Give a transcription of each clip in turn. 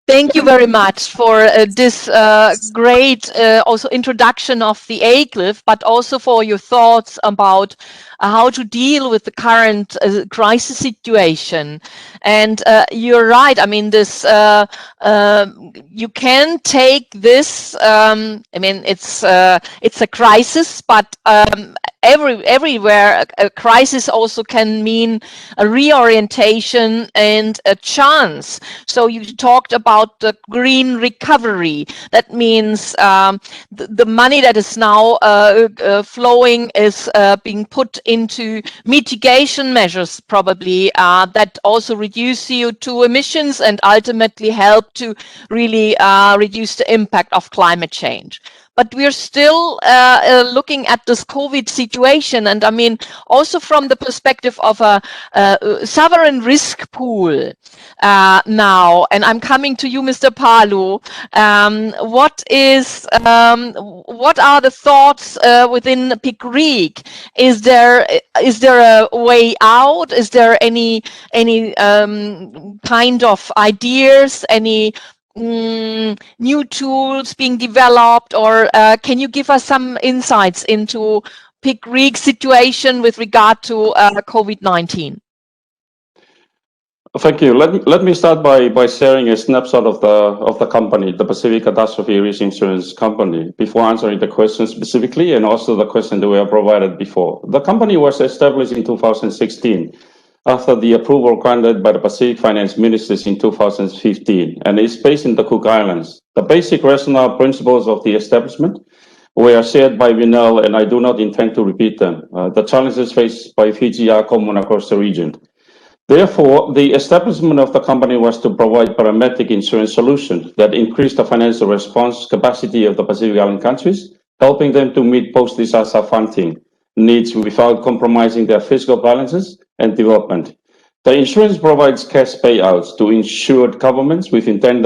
Thank you very much for this great also introduction of the ACLIF, but also for your thoughts about how to deal with the current crisis situation. And you're right. I mean, this you can take this. I mean, it's a crisis, but everywhere a crisis also can mean a reorientation and a chance. So you talked about the green recovery. That means the money that is now flowing is being put into mitigation measures, probably that also reduce CO2 emissions and ultimately help to really reduce the impact of climate change. But we're still looking at this COVID situation, and I mean, also from the perspective of a sovereign risk pool now. And I'm coming to you, Mr. Palu. What are the thoughts within PICREEC? Is there a way out? Is there any kind of ideas? Any new tools being developed, or can you give us some insights into PICREEC situation with regard to COVID-19? Thank you. Let me start by sharing a snapshot of the company, the Pacific Catastrophe Risk Insurance Company, before answering the question specifically and also the question that were provided before. The company was established in 2016 after the approval granted by the Pacific Finance Ministers in 2015, and is based in the Cook Islands. The basic rationale principles of the establishment were shared by Vinel, and I do not intend to repeat them. The challenges faced by Fiji are common across the region. Therefore, the establishment of the company was to provide parametric insurance solutions that increase the financial response capacity of the Pacific Island countries, helping them to meet post-disaster funding needs without compromising their fiscal balances and development. The insurance provides cash payouts to insured governments within 10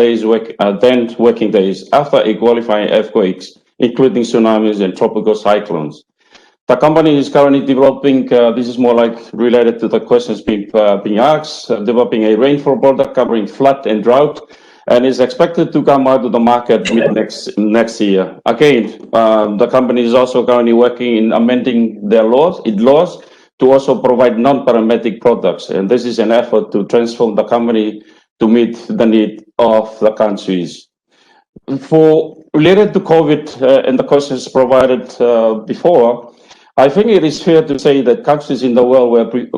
working days after a qualifying earthquakes, including tsunamis and tropical cyclones. The company is currently developing, this is more like related to the questions being asked, developing a rainfall product covering flood and drought, and is expected to come out to the market next year. Again, the company is also currently working in amending their laws to also provide non-parametric products. And this is an effort to transform the company to meet the need of the countries. Related to COVID and the questions provided before, I think it is fair to say that countries in the world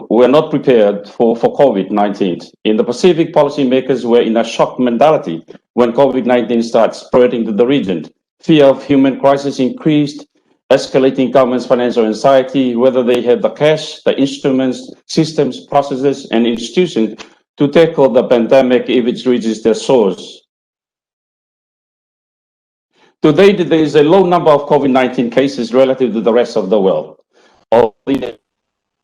were not prepared for COVID-19. In the Pacific, policymakers were in a shock mentality when COVID-19 started spreading to the region. Fear of human crisis increased, escalating governments' financial anxiety, whether they have the cash, the instruments, systems, processes, and institutions to tackle the pandemic if it reaches their source. To date, there is a low number of COVID-19 cases relative to the rest of the world. All the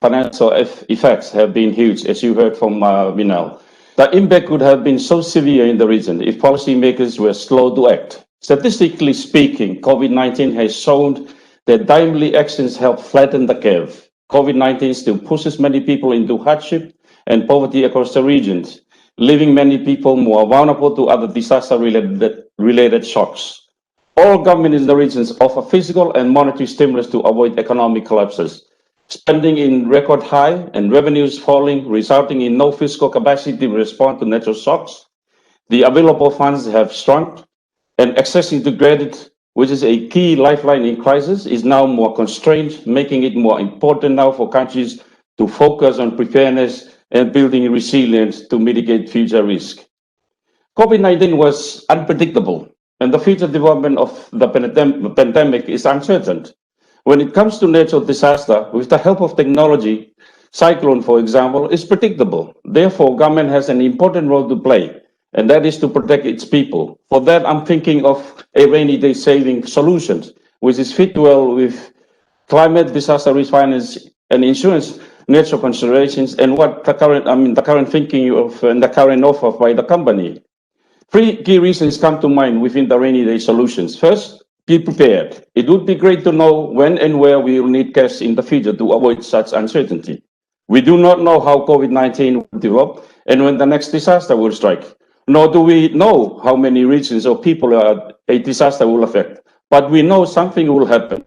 financial effects have been huge, as you heard from Vinel. The impact could have been so severe in the region if policymakers were slow to act. Statistically speaking, COVID-19 has shown that timely actions help flatten the curve. COVID-19 still pushes many people into hardship and poverty across the regions, leaving many people more vulnerable to other disaster-related shocks. All governments in the regions offer physical and monetary stimulus to avoid economic collapses. Spending in record high and revenues falling, resulting in no fiscal capacity to respond to natural shocks. The available funds have shrunk, and accessing to credit, which is a key lifeline in crisis, is now more constrained, making it more important now for countries to focus on preparedness and building resilience to mitigate future risk. COVID-19 was unpredictable, and the future development of the pandemic is uncertain. When it comes to natural disaster, with the help of technology, cyclone, for example, is predictable. Therefore, government has an important role to play, and that is to protect its people. For that, I'm thinking of a rainy day saving solutions, which is fit well with climate, disaster risk finance, and insurance natural considerations, and what the current thinking of and the current offer by the company. Three key reasons come to mind within the rainy day solutions. First, be prepared. It would be great to know when and where we will need cash in the future to avoid such uncertainty. We do not know how COVID-19 will develop and when the next disaster will strike. nor do we know how many regions or people a disaster will affect. But we know something will happen.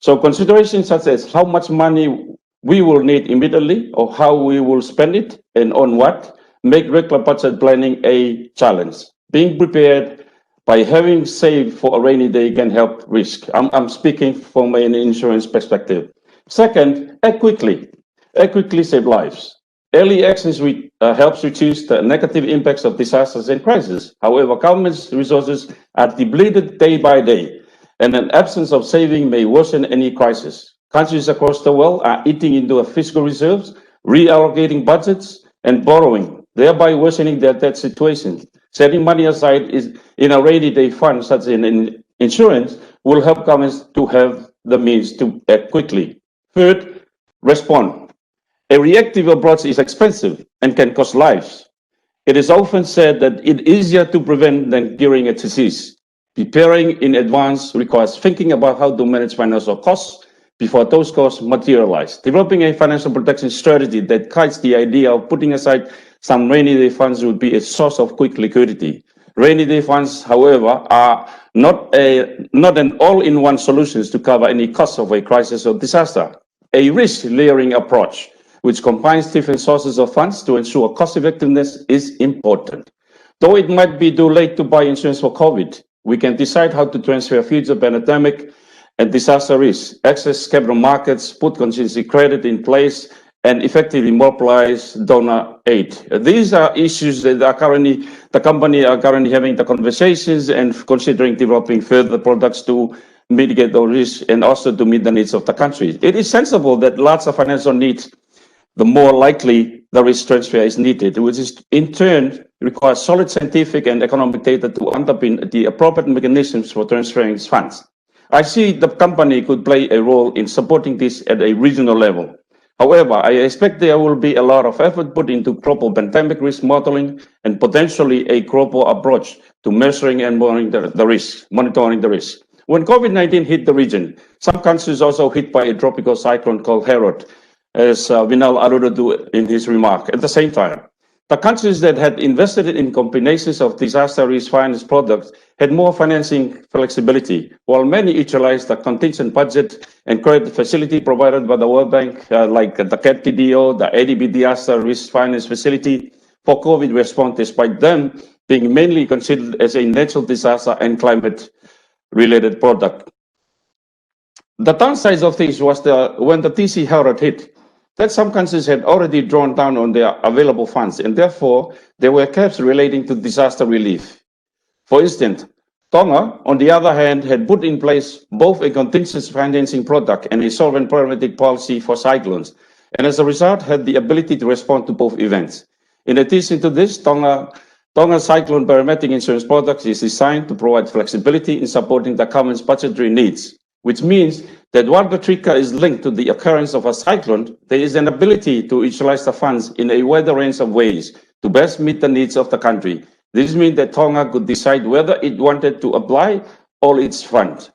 So considerations such as how much money we will need immediately or how we will spend it and on what make regular budget planning a challenge. Being prepared by having saved for a rainy day can help risk. I'm speaking from an insurance perspective. Second, act quickly. Act quickly save lives. Early actions helps reduce the negative impacts of disasters and crises. However, government's resources are depleted day by day, and an absence of saving may worsen any crisis. Countries across the world are eating into fiscal reserves, reallocating budgets, and borrowing, thereby worsening their debt situation. Setting money aside in a rainy day fund, such as in insurance, will help governments to have the means to act quickly. Third, respond. A reactive approach is expensive and can cost lives. It is often said that it is easier to prevent than curing a disease. Preparing in advance requires thinking about how to manage financial costs before those costs materialize. Developing a financial protection strategy that guides the idea of putting aside some rainy day funds would be a source of quick liquidity. Rainy day funds, however, are not an all-in-one solution to cover any costs of a crisis or disaster. A risk layering approach, which combines different sources of funds to ensure cost effectiveness, is important. Though it might be too late to buy insurance for COVID, we can decide how to transfer future pandemic and disaster risk, access capital markets, put contingency credit in place, and effectively mobilize donor aid. These are issues that the company are currently having the conversations and considering developing further products to mitigate those risks and also to meet the needs of the country. It is sensible that lots of financial needs, the more likely the risk transfer is needed, which is in turn requires solid scientific and economic data to underpin the appropriate mechanisms for transferring funds. I see the company could play a role in supporting this at a regional level. However, I expect there will be a lot of effort put into global pandemic risk modeling and potentially a global approach to measuring and monitoring the risk. When COVID-19 hit the region, some countries also hit by a tropical cyclone called Herod, as Vinal alluded to in his remark. At the same time, the countries that had invested in combinations of disaster risk finance products had more financing flexibility, while many utilized the contingent budget and credit facility provided by the World Bank, like the CAT-TDO, the ADB Disaster Risk Finance Facility for COVID response, despite them being mainly considered as a natural disaster and climate-related product. The downside of things was when the TC Herod hit, that some countries had already drawn down on their available funds, and therefore there were caps relating to disaster relief. For instance, Tonga, on the other hand, had put in place both a contingency financing product and a sovereign parametric policy for cyclones, and as a result had the ability to respond to both events. In addition to this, Tonga Cyclone Parametric Insurance product is designed to provide flexibility in supporting the government's budgetary needs, which means that while the trigger is linked to the occurrence of a cyclone, there is an ability to utilize the funds in a wider range of ways to best meet the needs of the country. This means that Tonga could decide whether it wanted to apply all its funds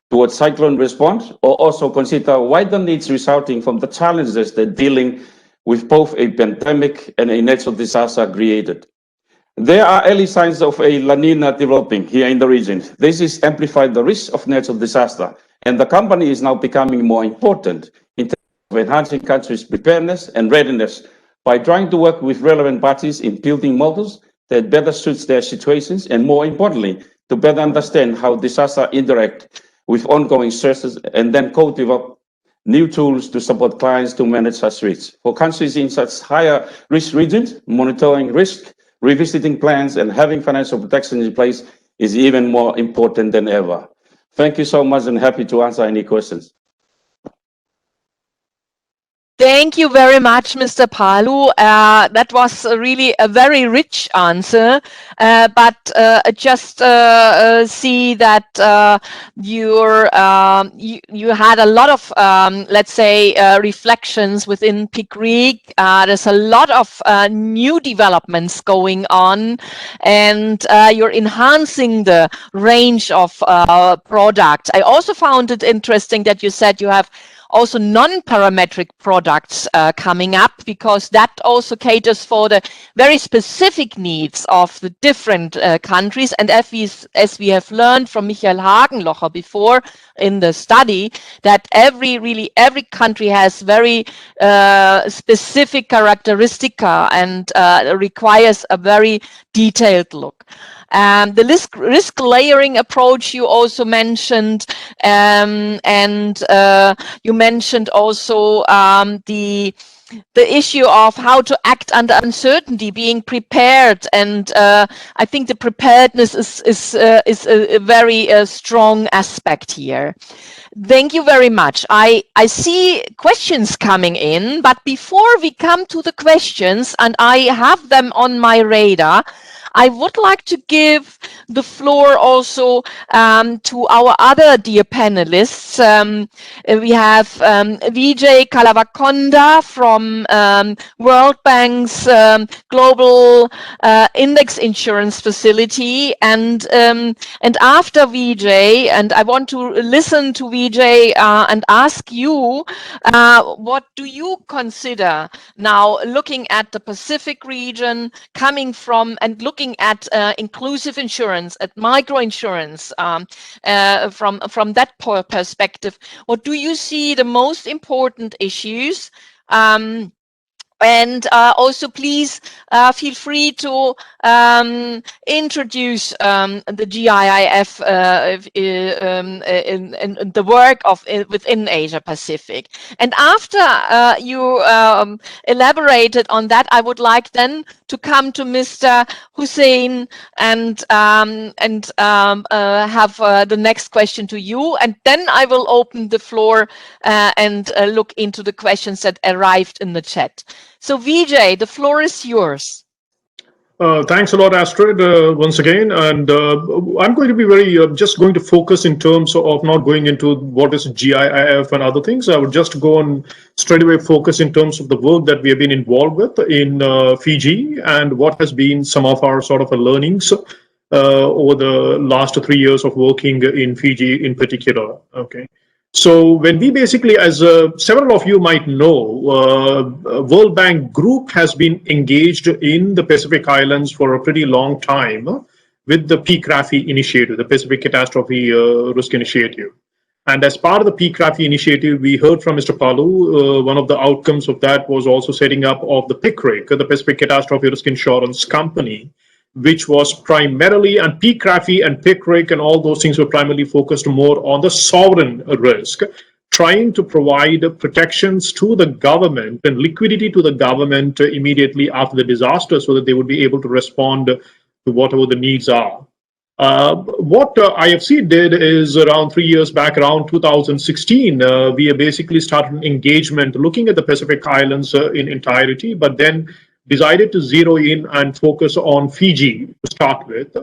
towards cyclone response or also consider wider needs resulting from the challenges that dealing with both a pandemic and a natural disaster created. There are early signs of a La Nina developing here in the region. This is amplified the risk of natural disaster, and the company is now becoming more important in terms of enhancing countries' preparedness and readiness by trying to work with relevant parties in building models that better suits their situations, and more importantly, to better understand how disaster interact with ongoing stresses and then co-develop new tools to support clients to manage such risks. For countries in such higher risk regions, monitoring risk, revisiting plans, and having financial protection in place is even more important than ever. Thank you so much, and happy to answer any questions. Thank you very much, Mr. Palu. That was really a very rich answer, but I just see that you had a lot of, let's say, reflections within PICREEC. There's a lot of new developments going on, and you're enhancing the range of products. I also found it interesting that you said you have also non-parametric products coming up, because that also caters for the very specific needs of the different countries. And as we have learned from Michael Hagenlocher before in the study, that every country has very specific characteristica and requires a very detailed look. The risk layering approach you also mentioned, and you mentioned also the issue of how to act under uncertainty, being prepared, and I think the preparedness is a very strong aspect here. Thank you very much. I see questions coming in, but before we come to the questions, and I have them on my radar, I would like to give the floor also to our other dear panelists. We have Vijay Kalavakonda from World Bank's Global Index Insurance Facility, and after Vijay, and I want to listen to Vijay and ask you, what do you consider now, looking at the Pacific region, coming from and looking at inclusive insurance, at micro insurance, from that perspective, what do you see the most important issues? And also, please feel free to introduce the GIIF in the work of within Asia Pacific. And after you elaborated on that, I would like then to come to Mr. Hussein and have the next question to you, and then I will open the floor and look into the questions that arrived in the chat. So Vijay, the floor is yours. Thanks a lot, Astrid, once again. And I'm going to be just going to focus in terms of not going into what is GIIF and other things. I would just go on straight away focus in terms of the work that we have been involved with in Fiji, and what has been some of our sort of learnings over the last 3 years of working in Fiji in particular. Okay. So when we basically, as several of you might know, World Bank Group has been engaged in the Pacific Islands for a pretty long time with the PCRAFI initiative, the Pacific Catastrophe Risk Initiative. And as part of the PCRAFI initiative, we heard from Mr. Palu, one of the outcomes of that was also setting up of the PICRIC, the Pacific Catastrophe Risk Insurance Company, which was primarily, and PCRAFI and PICRIC and all those things were primarily focused more on the sovereign risk, trying to provide protections to the government and liquidity to the government immediately after the disaster, so that they would be able to respond to whatever the needs are. What IFC did is around 3 years back, around 2016, we basically started an engagement looking at the Pacific Islands in entirety, but then decided to zero in and focus on Fiji to start with,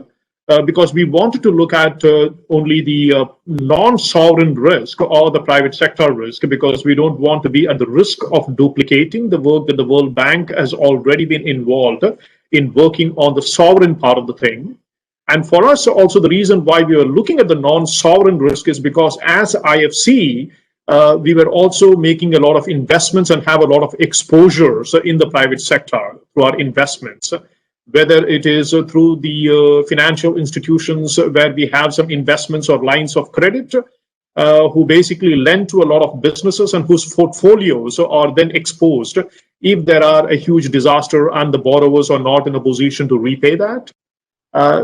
because we wanted to look at only the non-sovereign risk or the private sector risk, because we don't want to be at the risk of duplicating the work that the World Bank has already been involved in working on the sovereign part of the thing. And for us also, the reason why we were looking at the non-sovereign risk is because as IFC, we were also making a lot of investments and have a lot of exposures in the private sector through our investments, whether it is through the financial institutions where we have some investments or lines of credit, who basically lend to a lot of businesses and whose portfolios are then exposed if there are a huge disaster and the borrowers are not in a position to repay that.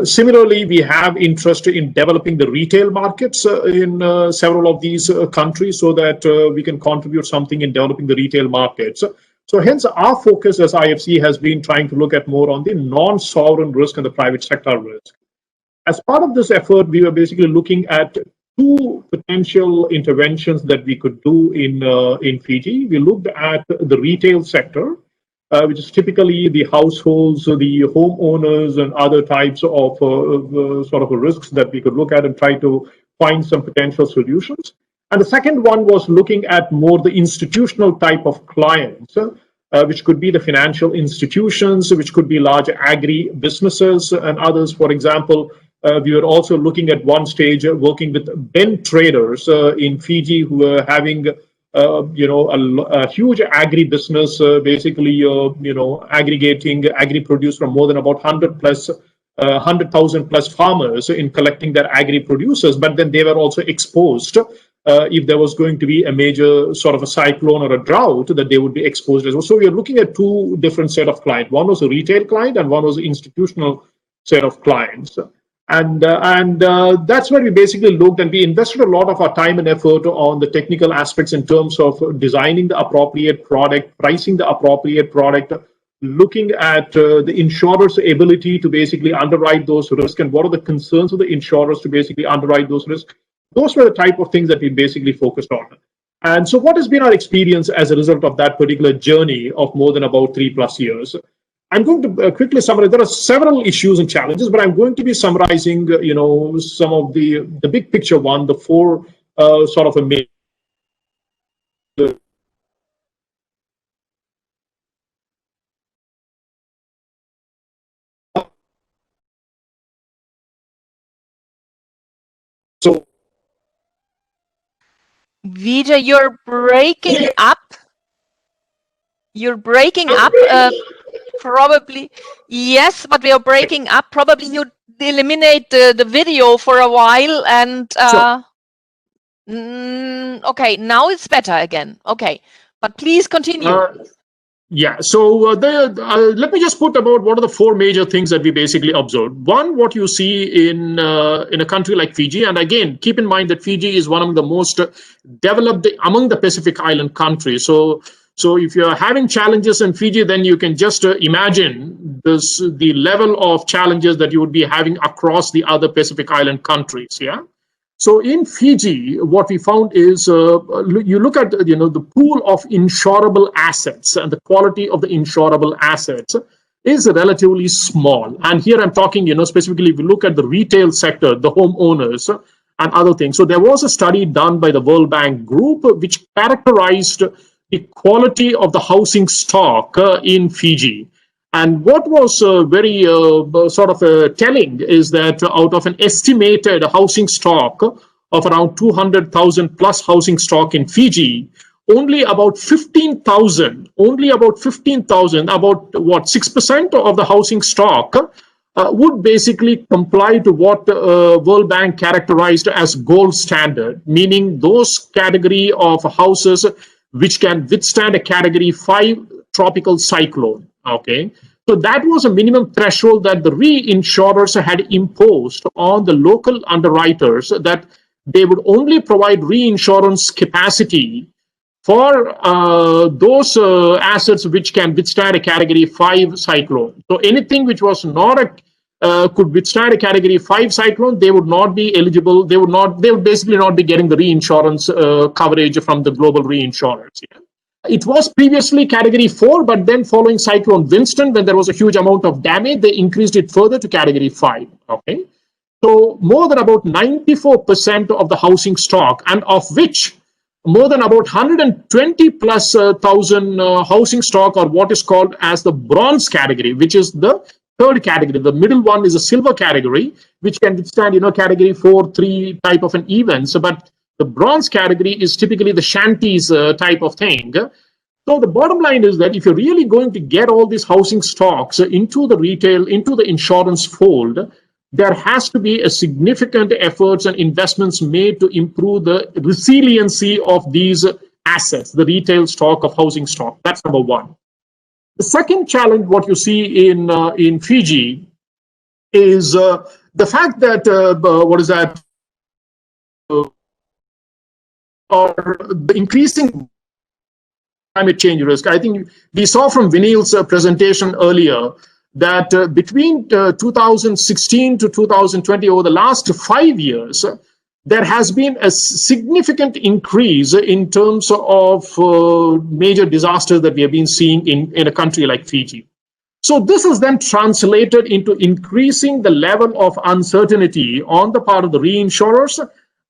Similarly, we have interest in developing the retail markets in several of these countries, so that we can contribute something in developing the retail markets. So hence our focus as IFC has been trying to look at more on the non-sovereign risk and the private sector risk. As part of this effort, we were basically looking at two potential interventions that we could do in Fiji. We looked at the retail sector, which is typically the households, the homeowners, and other types of sort of risks that we could look at and try to find some potential solutions. And the second one was looking at more the institutional type of clients, which could be the financial institutions, which could be large agri businesses and others. For example, we were also looking at one stage working with Ben traders in Fiji who were having a huge agri-business, basically, aggregating agri-produce from more than about 100,000 plus farmers in collecting their agri-producers, but then they were also exposed if there was going to be a major sort of a cyclone or a drought, that they would be exposed as well. So we are looking at two different set of clients. One was a retail client and one was an institutional set of clients. And that's where we basically looked, and we invested a lot of our time and effort on the technical aspects in terms of designing the appropriate product, pricing the appropriate product, looking at the insurer's ability to basically underwrite those risks, and what are the concerns of the insurers to basically underwrite those risks. Those were the type of things that we basically focused on. And so what has been our experience as a result of that particular journey of more than about 3+ years? I'm going to quickly summarize. There are several issues and challenges, but I'm going to be summarizing, some of the big picture one, the four sort of a main. So, Vijay, you're breaking up. You're breaking up. Probably, yes, but we are breaking up. Probably you eliminate the video for a while, and okay, now it's better again. Okay, but please continue. Yeah, so let me just put about what are the four major things that we basically observed. One, what you see in a country like Fiji, and again, keep in mind that Fiji is one of the most developed among the Pacific Island countries. So if you're having challenges in Fiji, then you can just imagine the level of challenges that you would be having across the other Pacific Island countries. Yeah. So in Fiji, what we found is you look at the pool of insurable assets, and the quality of the insurable assets is relatively small. And here I'm talking, specifically if you look at the retail sector, the homeowners and other things. So there was a study done by the World Bank Group which characterized the quality of the housing stock in Fiji. And what was very sort of telling is that out of an estimated housing stock of around 200,000 plus housing stock in Fiji, only about 15,000, about what, 6% of the housing stock would basically comply to what World Bank characterized as gold standard, meaning those category of houses which can withstand a category 5 tropical cyclone. Okay, so that was a minimum threshold that the reinsurers had imposed on the local underwriters, that they would only provide reinsurance capacity for those assets which can withstand a category 5 cyclone. So anything which was not could withstand a category 5 cyclone, they would not be eligible. They would basically not be getting the reinsurance coverage from the global reinsurers. Yeah. It was previously category 4, but then following Cyclone Winston, when there was a huge amount of damage, they increased it further to category 5. Okay, so more than about 94% of the housing stock, and of which more than about 120 plus thousand housing stock, or what is called as the bronze category, which is the third category. The middle one is a silver category, which can withstand, category 4, 3 type of an event. So, but the bronze category is typically the shanties type of thing. So the bottom line is that if you're really going to get all these housing stocks into the retail, into the insurance fold, there has to be a significant efforts and investments made to improve the resiliency of these assets, the retail stock of housing stock. That's number one. The second challenge, what you see in Fiji, is the fact that or the increasing climate change risk. I think we saw from Vinil's presentation earlier that between 2016 to 2020, over the last 5 years, there has been a significant increase in terms of major disasters that we have been seeing in a country like Fiji. So this is then translated into increasing the level of uncertainty on the part of the reinsurers.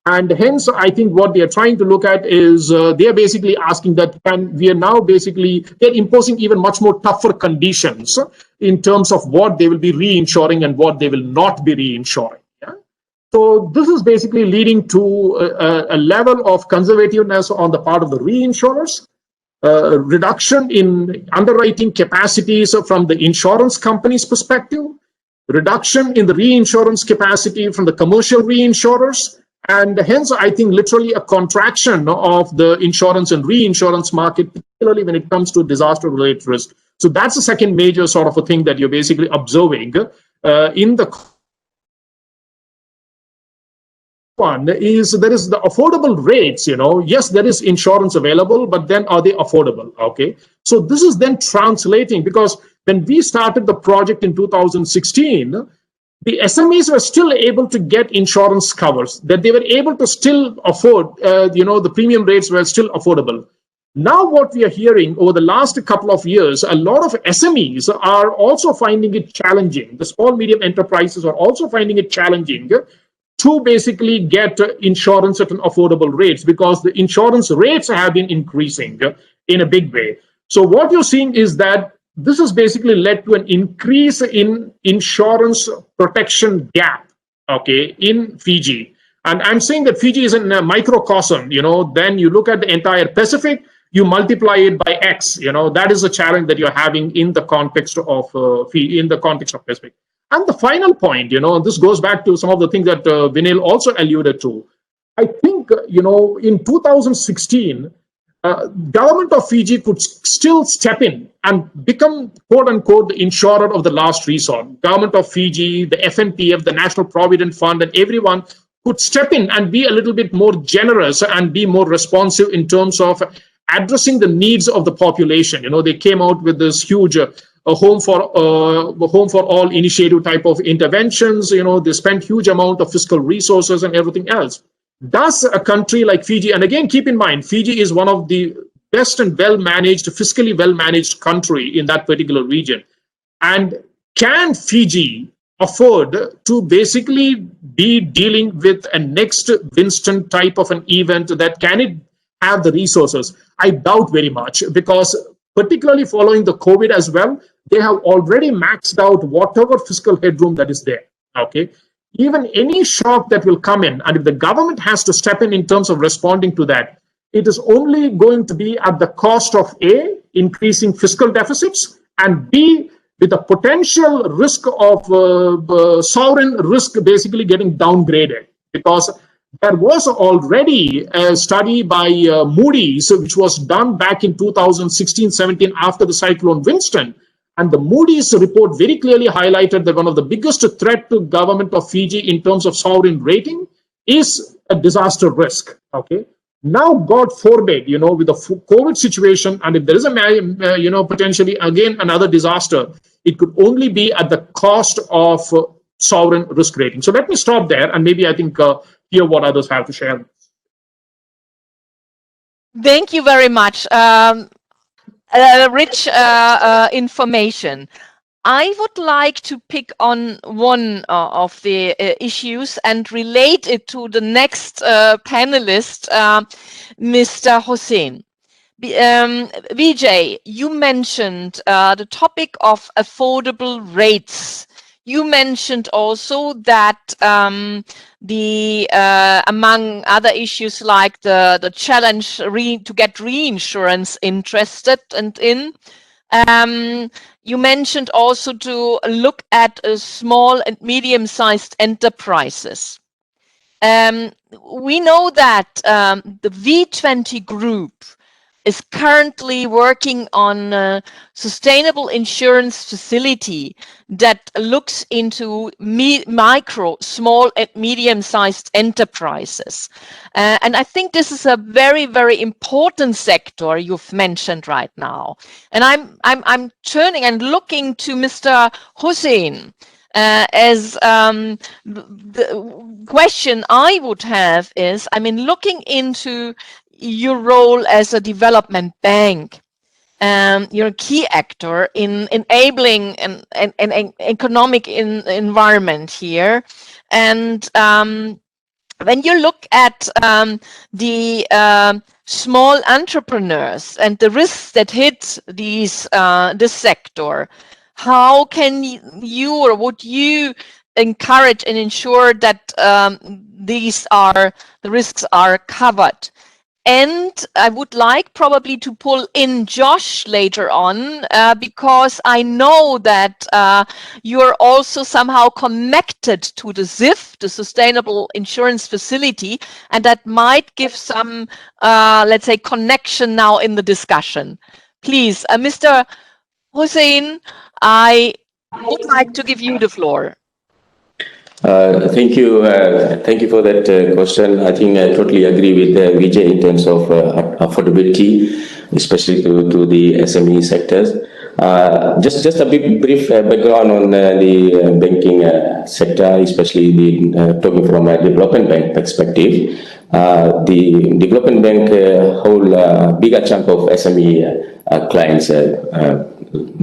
And hence, I think what they are trying to look at is they are basically asking that they're imposing even much more tougher conditions in terms of what they will be reinsuring and what they will not be reinsuring. Yeah? So this is basically leading to a level of conservativeness on the part of the reinsurers, reduction in underwriting capacities from the insurance company's perspective, reduction in the reinsurance capacity from the commercial reinsurers, and hence I think literally a contraction of the insurance and reinsurance market, particularly when it comes to disaster related risk. So that's the second major sort of a thing that you're basically observing in the one is there is the affordable rates. Yes, there is insurance available, but then are they affordable? Okay, so this is then translating, because when we started the project in 2016, the SMEs were still able to get insurance covers, that they were able to still afford, the premium rates were still affordable. Now what we are hearing over the last couple of years, a lot of SMEs are also finding it challenging. The small medium enterprises are also finding it challenging to basically get insurance at an affordable rates, because the insurance rates have been increasing in a big way. So what you're seeing is that this has basically led to an increase in insurance protection gap, okay, in Fiji. And I'm saying that Fiji is in a microcosm. Then you look at the entire Pacific, you multiply it by X. That is the challenge that you're having in the context of Fiji, in the context of Pacific. And the final point, this goes back to some of the things that Vinil also alluded to. I think, in 2016, government of Fiji could still step in and become, quote unquote, the insurer of the last resort. Government of Fiji, the FNPF, the National Provident Fund, and everyone could step in and be a little bit more generous and be more responsive in terms of addressing the needs of the population. They came out with this huge a home for all initiative type of interventions. They spent huge amount of fiscal resources and everything else. Does a country like Fiji, and again keep in mind, Fiji is one of the best and well-managed, fiscally well-managed country in that particular region, and can Fiji afford to basically be dealing with a next Winston type of an event? That can it have the resources? I doubt very much, because particularly following the COVID as well, they have already maxed out whatever fiscal headroom that is there. Okay, even any shock that will come in, and if the government has to step in terms of responding to that, it is only going to be at the cost of A, increasing fiscal deficits, and B, with a potential risk of sovereign risk basically getting downgraded. Because there was already a study by Moody's, which was done back in 2016-17 after the cyclone Winston. And the Moody's report very clearly highlighted that one of the biggest threat to government of Fiji in terms of sovereign rating is a disaster risk. Okay. Now, God forbid, with the COVID situation, and if there is a, potentially again another disaster, it could only be at the cost of sovereign risk rating. So let me stop there, and maybe I think hear what others have to share. Thank you very much. Rich information. I would like to pick on one of the issues and relate it to the next panelist, Mr. Hossein. Vijay, you mentioned the topic of affordable rates. You mentioned also that among other issues like the challenge to get reinsurance interested and in. You mentioned also to look at small and medium-sized enterprises. We know that the V20 group is currently working on a sustainable insurance facility that looks into micro, small and medium-sized enterprises. And I think this is a very, very important sector you've mentioned right now. And I'm turning and looking to Mr. Hossein as the question I would have is, looking into your role as a development bank, you're a key actor in enabling an economic environment here. And when you look at the small entrepreneurs and the risks that hit this sector, how can you or would you encourage and ensure that the risks are covered. And I would like probably to pull in Josh later on, because I know that you're also somehow connected to the SIF, the Sustainable Insurance Facility, and that might give some, let's say, connection now in the discussion. Please, Mr. Hussein, I would like to give you the floor. Thank you. Thank you for that question. I think I totally agree with Vijay in terms of affordability, especially to the SME sectors. Just a bit brief background on the banking sector, especially talking from a development bank perspective. The development bank hold a bigger chunk of SME clients'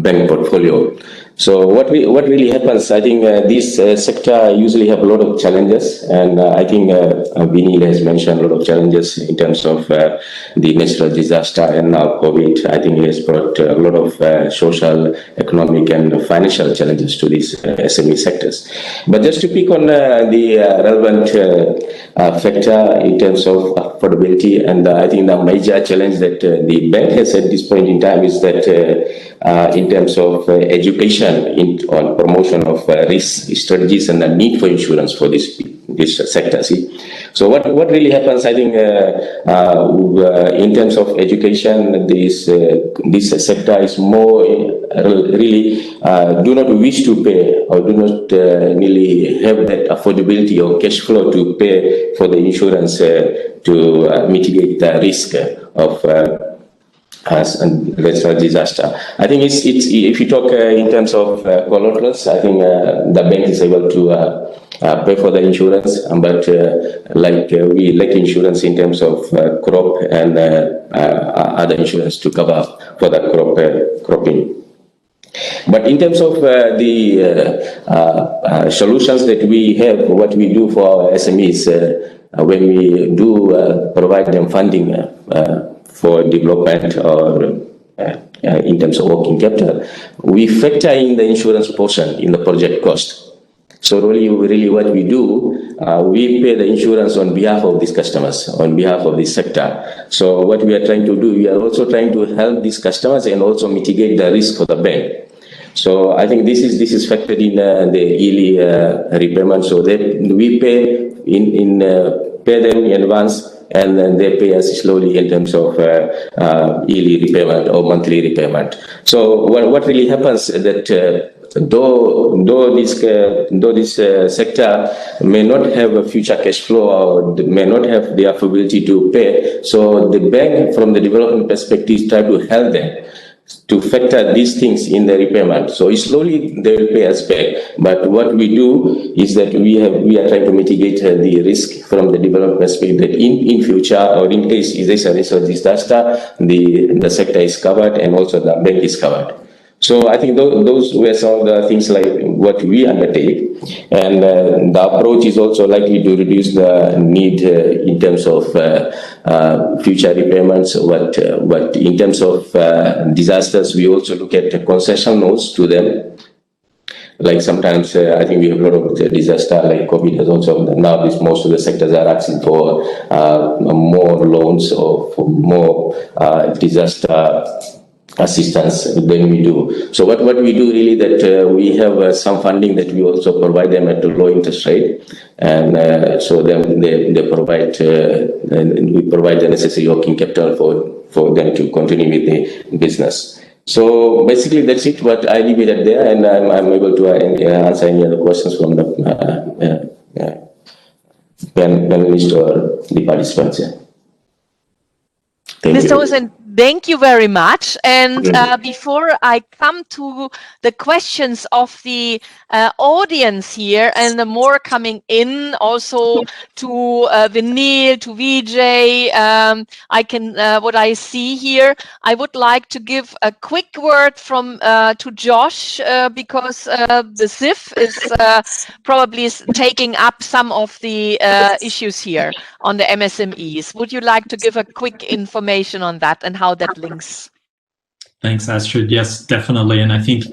bank portfolio. So what really happens, I think this sector usually have a lot of challenges, and I think Vinny has mentioned a lot of challenges in terms of the natural disaster and now COVID. I think it has brought a lot of social, economic and financial challenges to these SME sectors. But just to pick on the relevant factor in terms of affordability, and I think the major challenge that the bank has at this point in time is that in terms of education on promotion of risk strategies and the need for insurance for this sector. So what really happens, I think, in terms of education, this sector is more really do not wish to pay or do not really have that affordability or cash flow to pay for the insurance to mitigate the risk of natural disaster. I think it's if you talk in terms of collaterals, I think the bank is able to pay for the insurance, but we lack insurance in terms of crop and other insurance to cover for the cropping. But in terms of the solutions that we have, what we do for our SMEs, when we do provide them funding for development or in terms of working capital, we factor in the insurance portion in the project cost. So really what we do, we pay the insurance on behalf of these customers, on behalf of this sector. So what we are trying to do, we are also trying to help these customers and also mitigate the risk for the bank. So I think this is factored in the yearly repayment. So that we pay pay them in advance, and then they pay us slowly in terms of yearly repayment or monthly repayment. So what really happens is that though this sector may not have a future cash flow or may not have the ability to pay, so the bank from the development perspective try to help them to factor these things in the repayment. So slowly they will pay us back. But what we do is that we are trying to mitigate the risk from the development perspective that in future or in case there's a risk of disaster, the sector is covered and also the bank is covered. So I think those were some of the things like what we undertake, and the approach is also likely to reduce the need in terms of future repayments. What in terms of disasters, we also look at concession notes to them. Like sometimes I think we have a lot of disaster like COVID has also, now most of the sectors are asking for more loans or for more disaster assistance than we do. So what we do really that we have some funding that we also provide them at a low interest rate, and so then they provide and we provide the necessary working capital for them to continue with the business. So basically that's it. What I leave it at there, and I'm able to answer any other questions from the panelists or the participants. Thank Mr. you. Hussein, thank you very much. And before I come to the questions of the audience here, and the more coming in also to Vinil, to Vijay, I can what I see here, I would like to give a quick word from to Josh because the SIF is probably taking up some of the issues here on the MSMEs. Would you like to give a quick information on that and how that links? Thanks, Astrid. Yes, definitely. And I think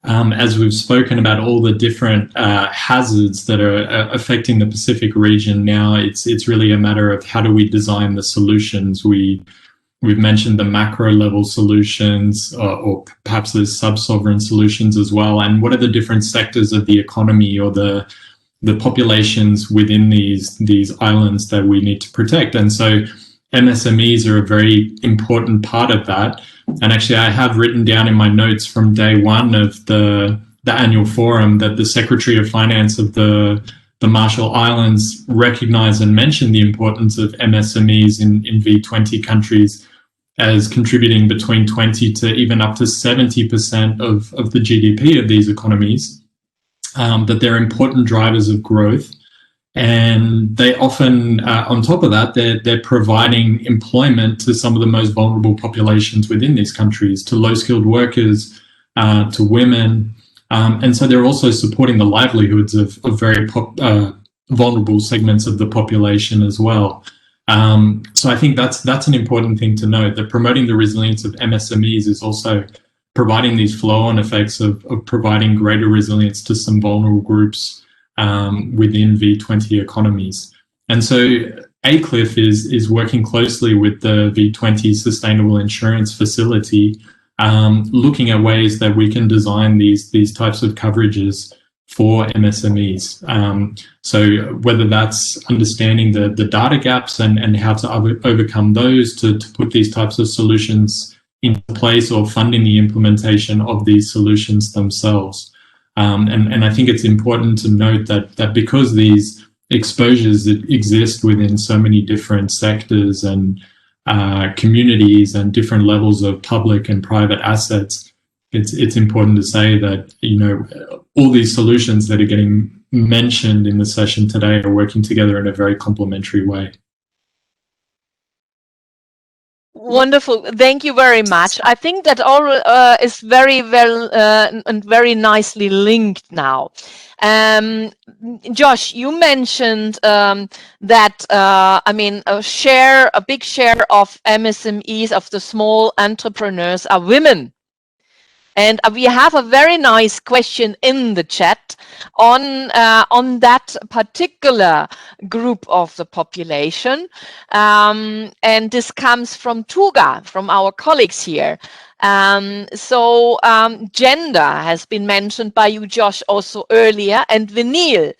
as we've spoken about all the different hazards that are affecting the Pacific region now, it's really a matter of how do we design the solutions. We've mentioned the macro level solutions, or perhaps there's sub-sovereign solutions as well. And what are the different sectors of the economy or the populations within these islands that we need to protect? And so MSMEs are a very important part of that. And actually, I have written down in my notes from day one of the annual forum that the Secretary of Finance of the Marshall Islands recognized and mentioned the importance of MSMEs in V20 countries as contributing between 20 to even up to 70% of the GDP of these economies, that they're important drivers of growth. And they often, on top of that, they're providing employment to some of the most vulnerable populations within these countries, to low-skilled workers, to women. And so they're also supporting the livelihoods of very vulnerable segments of the population as well. So I think that's an important thing to note, that promoting the resilience of MSMEs is also providing these flow-on effects of providing greater resilience to some vulnerable groups within V20 economies. And so ACLIF is working closely with the V20 Sustainable Insurance Facility, looking at ways that we can design these types of coverages for MSMEs. So whether that's understanding the data gaps and how to overcome those to put these types of solutions into place, or funding the implementation of these solutions themselves. And I think it's important to note that because these exposures exist within so many different sectors and communities and different levels of public and private assets, it's important to say that, you know, all these solutions that are getting mentioned in the session today are working together in a very complementary way. Wonderful. Thank you very much. I think that all is very well and very nicely linked now. Josh, you mentioned that, I mean, a big share of MSMEs, of the small entrepreneurs, are women. And we have a very nice question in the chat on that particular group of the population. And this comes from Tuga, from our colleagues here. So gender has been mentioned by you, Josh, also earlier. And Vinil,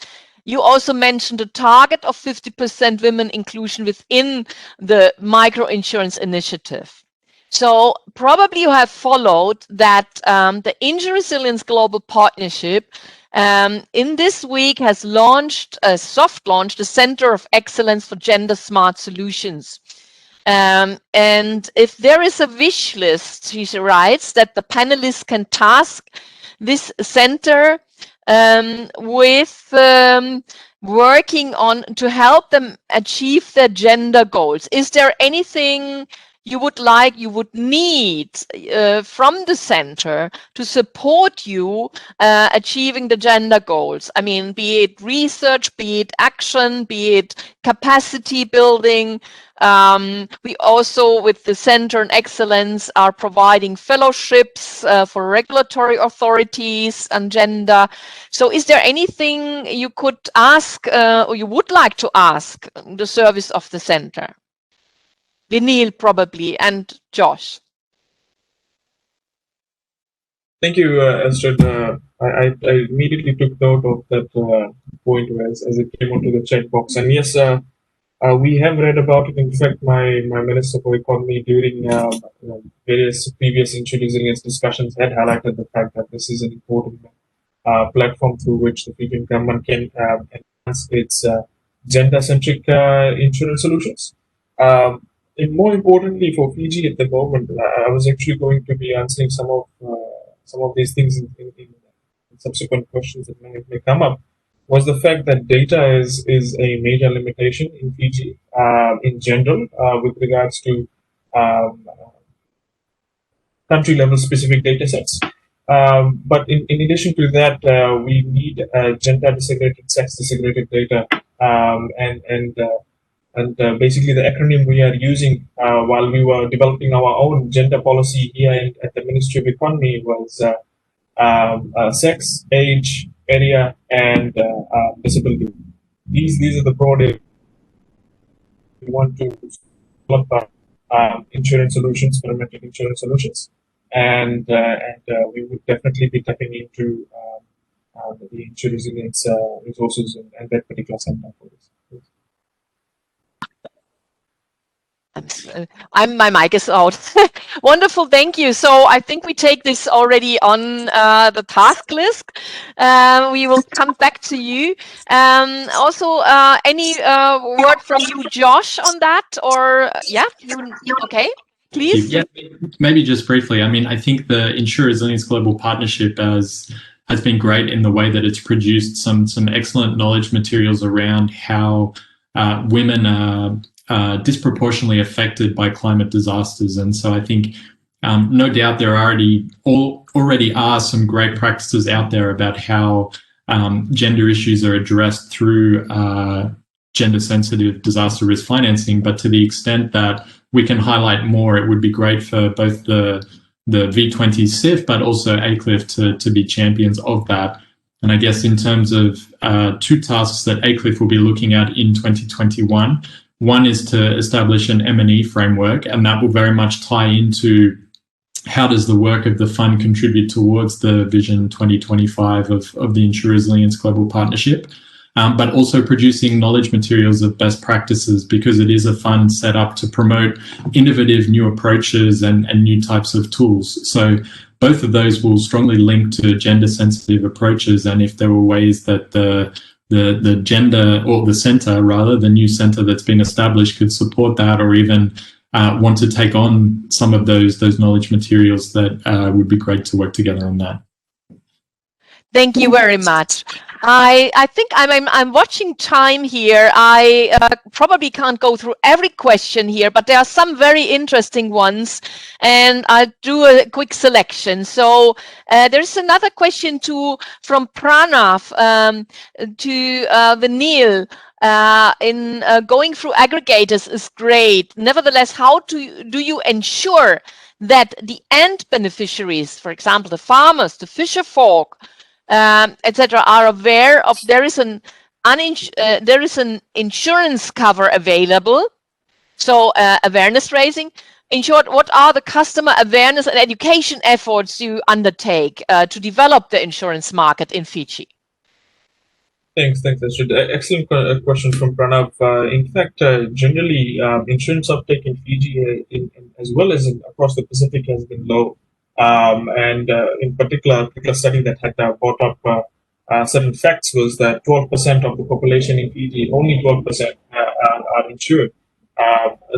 you also mentioned a target of 50% women inclusion within the microinsurance initiative. So probably you have followed that the InsuResilience Global Partnership in this week has launched, soft launched, the Center of Excellence for Gender Smart Solutions. And if there is a wish list, she writes, that the panelists can task this center with working on to help them achieve their gender goals. Is there anything you would need from the center to support you achieving the gender goals? I mean, be it research, be it action, be it capacity building. We also, with the Center on Excellence, are providing fellowships for regulatory authorities on gender. So is there anything you could ask or you would like to ask the service of the center? Vinil, probably, and Josh. Thank you, Astrid. I immediately took note of that point as it came onto the chat box. And yes, we have read about it. In fact, my Minister for Economy during various previous InsuResilience discussions had highlighted the fact that this is an important platform through which the Fijian government can enhance its gender-centric insurance solutions. And more importantly for Fiji at the moment, I was actually going to be answering some of these things in subsequent questions that may come up, was the fact that data is a major limitation in Fiji in general with regards to country level specific data sets. But in addition to that, we need gender desegregated, sex desegregated data, and basically the acronym we are using while we were developing our own gender policy here at the Ministry of Economy was sex, age, area, and disability. These are the broad areas we want to develop insurance solutions, parametric insurance solutions, and we would definitely be tapping into the InsuResilience resources and that particular center for this. My mic is out. Wonderful, thank you. So I think we take this already on the task list. We will come back to you. Also, any word from you, Josh, on that? Or yeah, okay, please. Yeah, maybe just briefly. I mean, I think the InsuResilience Global Partnership has been great in the way that it's produced some excellent knowledge materials around how women are disproportionately affected by climate disasters. And so I think no doubt there already are some great practices out there about how gender issues are addressed through gender sensitive disaster risk financing. But to the extent that we can highlight more, it would be great for both the V20 CIF, but also ACLIF to be champions of that. And I guess in terms of two tasks that ACLIF will be looking at in 2021, one is to establish an M&E framework, and that will very much tie into how does the work of the fund contribute towards the Vision 2025 of the InsuResilience Global Partnership, but also producing knowledge materials of best practices, because it is a fund set up to promote innovative new approaches and new types of tools. So both of those will strongly link to gender sensitive approaches, and if there were ways that the gender, or the center rather, the new center that's been established could support that, or even want to take on some of those knowledge materials, that would be great to work together on that. Thank you very much. I think I'm watching time here. I probably can't go through every question here, but there are some very interesting ones, and I'll do a quick selection. So there's another question from Pranav to Vanil. In going through aggregators is great. Nevertheless, how do you ensure that the end beneficiaries, for example, the farmers, the fisher folk, etc., are aware of there is an insurance cover available? So awareness raising. In short, what are the customer awareness and education efforts you undertake to develop the insurance market in Fiji? Thanks, Astrid. Excellent question from Pranav. In fact, generally, insurance uptake in Fiji, as well as across the Pacific, has been low. And in particular, a study that had brought up certain facts was that 12% of the population in Fiji, only 12%, are insured.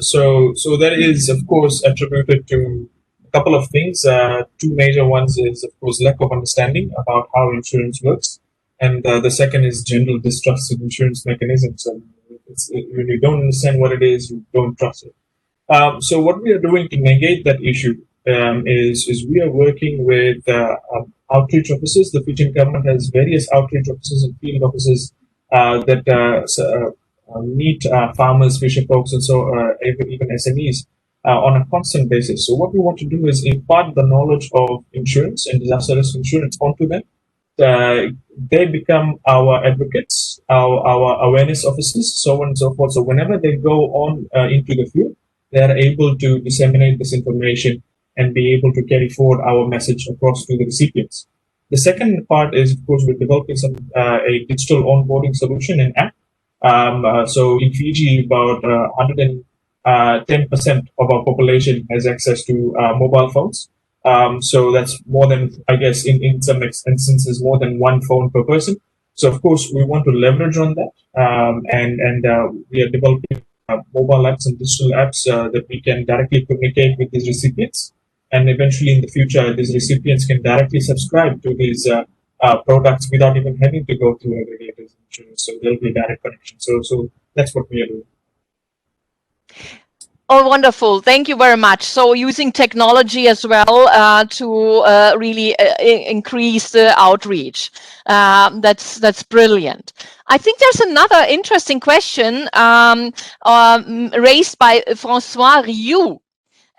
So that is, of course, attributed to a couple of things. Two major ones is, of course, lack of understanding about how insurance works. And the second is general distrust in insurance mechanisms. And when you don't understand what it is, you don't trust it. So what we are doing to negate that issue is we are working with outreach offices. The Fijian government has various outreach offices and field offices that meet farmers, fisher folks, and so even SMEs on a constant basis. So what we want to do is impart the knowledge of insurance and disaster risk insurance onto them. They become our advocates, our awareness officers, so on and so forth. So whenever they go on into the field, they are able to disseminate this information and be able to carry forward our message across to the recipients. The second part is, of course, we're developing a digital onboarding solution and app. So in Fiji, about 110% of our population has access to mobile phones. So that's more than, I guess, in some instances, more than one phone per person. So, of course, we want to leverage on that. And we are developing mobile apps and digital apps that we can directly communicate with these recipients. And eventually in the future, these recipients can directly subscribe to these products without even having to go through aggregators. So there'll be a direct connection. So that's what we are doing. Oh, wonderful. Thank you very much. So using technology as well to really increase the outreach. That's brilliant. I think there's another interesting question raised by François Rioux.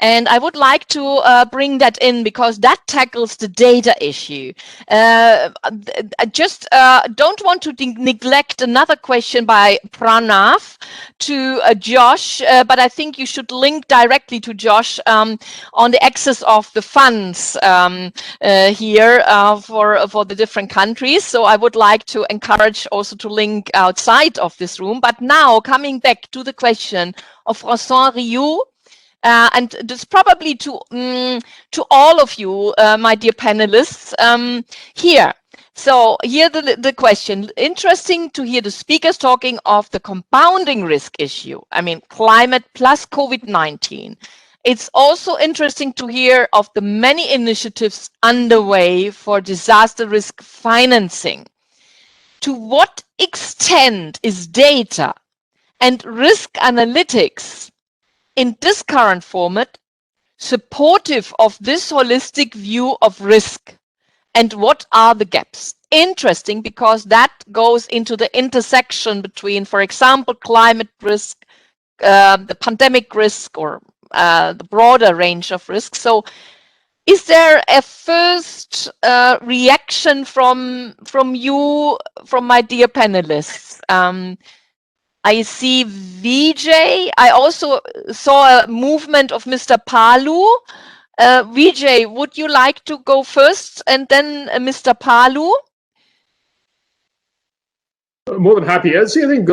And I would like to bring that in because that tackles the data issue. I just don't want to neglect another question by Pranav to Josh, but I think you should link directly to Josh on the access of the funds here for the different countries. So I would like to encourage also to link outside of this room. But now coming back to the question of Vincent Rioux, and this probably to all of you, my dear panelists, here. So here the question. Interesting to hear the speakers talking of the compounding risk issue. I mean, climate plus COVID-19. It's also interesting to hear of the many initiatives underway for disaster risk financing. To what extent is data and risk analytics in this current format supportive of this holistic view of risk, and what are the gaps? Interesting, because that goes into the intersection between, for example, climate risk, the pandemic risk, or the broader range of risks. So is there a first reaction from you, from my dear panelists? I see Vijay. I also saw a movement of Mr. Palu. Vijay, would you like to go first and then Mr. Palu? More than happy. I think,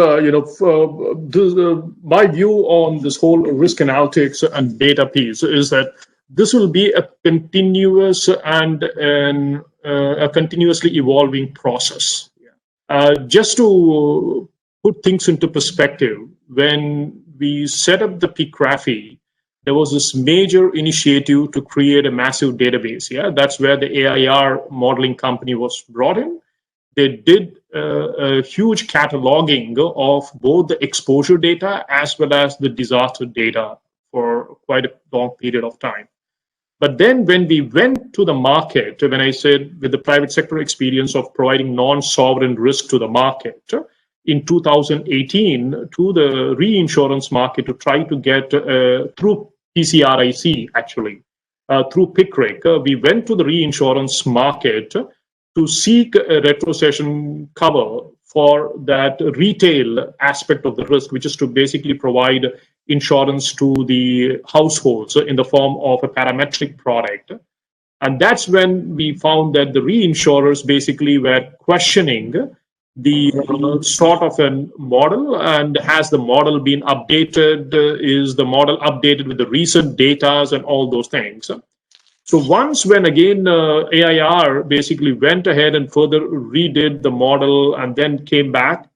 my view on this whole risk analytics and data piece is that this will be a continuous and a continuously evolving process. Just to put things into perspective, when we set up the PCRAFI, there was this major initiative to create a massive database. Yeah, that's where the AIR modeling company was brought in. They did a huge cataloging of both the exposure data as well as the disaster data for quite a long period of time. But then when we went to the market, when I said with the private sector experience of providing non-sovereign risk to the market, in 2018 to the reinsurance market to try to get through PCRIC, actually, through PICRIC, we went to the reinsurance market to seek a retrocession cover for that retail aspect of the risk, which is to basically provide insurance to the households in the form of a parametric product. And that's when we found that the reinsurers basically were questioning the sort of a model, and has the model been updated? Is the model updated with the recent data and all those things? So once when again AIR basically went ahead and further redid the model and then came back,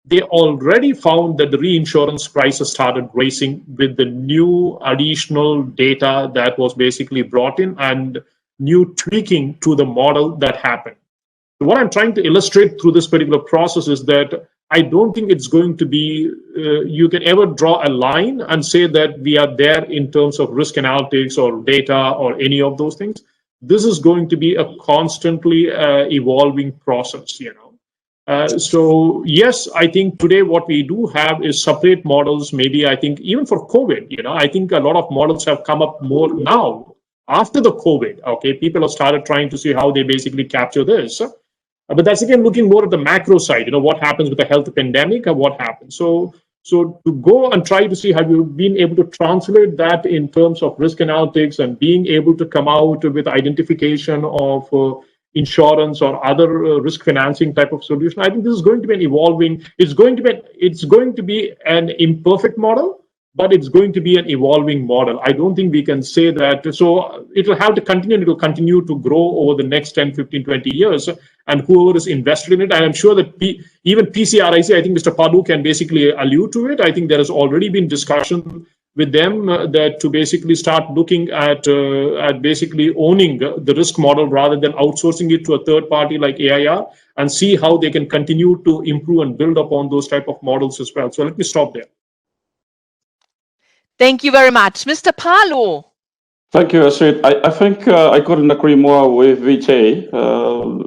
they already found that the reinsurance prices started racing with the new additional data that was basically brought in and new tweaking to the model that happened. What I'm trying to illustrate through this particular process is that I don't think it's going to be, you can ever draw a line and say that we are there in terms of risk analytics or data or any of those things. This is going to be a constantly evolving process, So yes, I think today what we do have is separate models. Maybe I think even for COVID, I think a lot of models have come up more now after the COVID. Okay, people have started trying to see how they basically capture this. But that's again looking more at the macro side, what happens with the health pandemic and what happens. So to go and try to see have you been able to translate that in terms of risk analytics and being able to come out with identification of insurance or other risk financing type of solution. I think this is going to be an evolving. It's going to be an imperfect model, but it's going to be an evolving model. I don't think we can say that. So it will have to continue. It will continue to grow over the next 10, 15, 20 years. And whoever is invested in it, and I'm sure that even PCRIC, I think Mr. Padu can basically allude to it. I think there has already been discussion with them that to basically start looking at basically owning the risk model rather than outsourcing it to a third party like AIR, and see how they can continue to improve and build upon those type of models as well. So let me stop there. Thank you very much. Mr. Palu. Thank you, Astrid. I think I couldn't agree more with Vijay.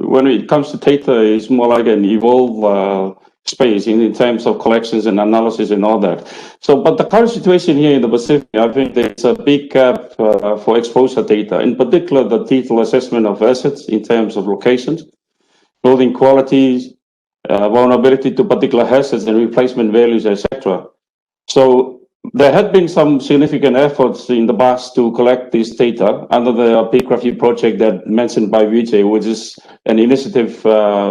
When it comes to data, it's more like an evolve space in terms of collections and analysis and all that. So, but the current situation here in the Pacific, I think there's a big gap for exposure data, in particular the detailed assessment of assets in terms of locations, building qualities, vulnerability to particular hazards and replacement values, etc. So there had been some significant efforts in the past to collect this data under the Epigraphy project that mentioned by Vijay, which is an initiative